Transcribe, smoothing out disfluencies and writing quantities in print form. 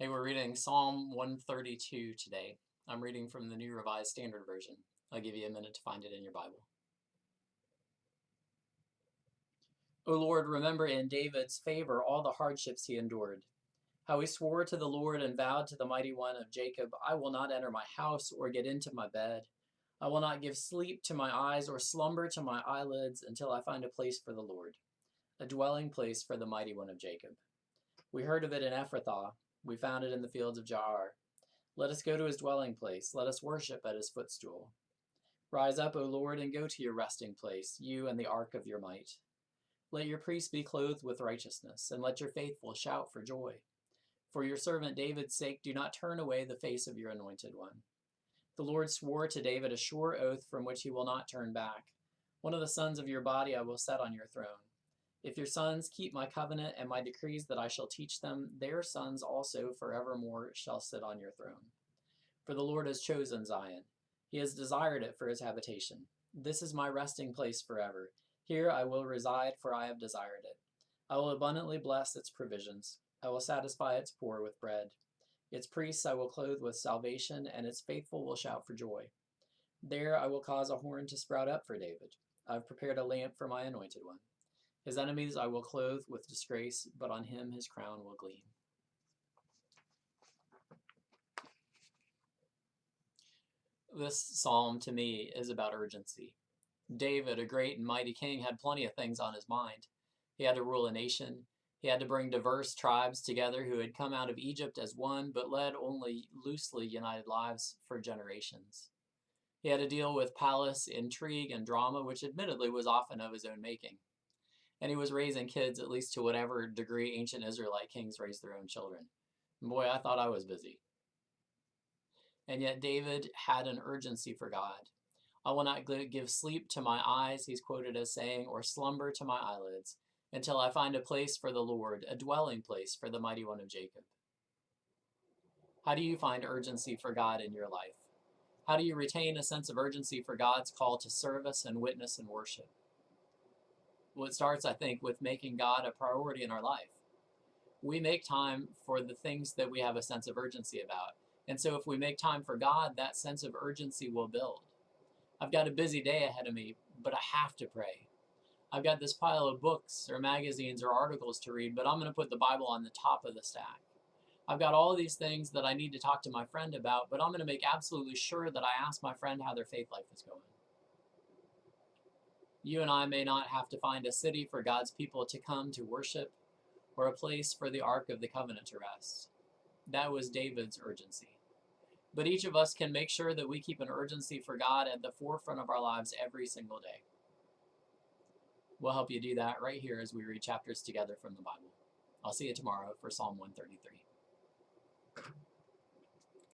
Hey, we're reading Psalm 132 today. I'm reading from the New Revised Standard Version. I'll give you a minute to find it in your Bible. O Lord, remember in David's favor all the hardships he endured. How he swore to the Lord and vowed to the Mighty One of Jacob, I will not enter my house or get into my bed. I will not give sleep to my eyes or slumber to my eyelids until I find a place for the Lord, a dwelling place for the Mighty One of Jacob. We heard of it in Ephrathah. We found it in the fields of Jaar. Let us go to his dwelling place. Let us worship at his footstool. Rise up, O Lord, and go to your resting place, you and the ark of your might. Let your priests be clothed with righteousness, and let your faithful shout for joy. For your servant David's sake, do not turn away the face of your anointed one. The Lord swore to David a sure oath from which he will not turn back. One of the sons of your body I will set on your throne. If your sons keep my covenant and my decrees that I shall teach them, their sons also forevermore shall sit on your throne. For the Lord has chosen Zion. He has desired it for his habitation. This is my resting place forever. Here I will reside, for I have desired it. I will abundantly bless its provisions. I will satisfy its poor with bread. Its priests I will clothe with salvation, and its faithful will shout for joy. There I will cause a horn to sprout up for David. I have prepared a lamp for my anointed one. His enemies I will clothe with disgrace, but on him his crown will gleam. This psalm, to me, is about urgency. David, a great and mighty king, had plenty of things on his mind. He had to rule a nation. He had to bring diverse tribes together who had come out of Egypt as one, but led only loosely united lives for generations. He had to deal with palace intrigue and drama, which admittedly was often of his own making. And he was raising kids, at least to whatever degree ancient Israelite kings raised their own children. And boy, I thought I was busy. And yet David had an urgency for God. I will not give sleep to my eyes, he's quoted as saying, or slumber to my eyelids, until I find a place for the Lord, a dwelling place for the Mighty One of Jacob. How do you find urgency for God in your life? How do you retain a sense of urgency for God's call to service and witness and worship? Well, it starts, I think, with making God a priority in our life. We make time for the things that we have a sense of urgency about. And so if we make time for God, that sense of urgency will build. I've got a busy day ahead of me, but I have to pray. I've got this pile of books or magazines or articles to read, but I'm going to put the Bible on the top of the stack. I've got all these things that I need to talk to my friend about, but I'm going to make absolutely sure that I ask my friend how their faith life is going. You and I may not have to find a city for God's people to come to worship or a place for the Ark of the Covenant to rest. That was David's urgency. But each of us can make sure that we keep an urgency for God at the forefront of our lives every single day. We'll help you do that right here as we read chapters together from the Bible. I'll see you tomorrow for Psalm 133.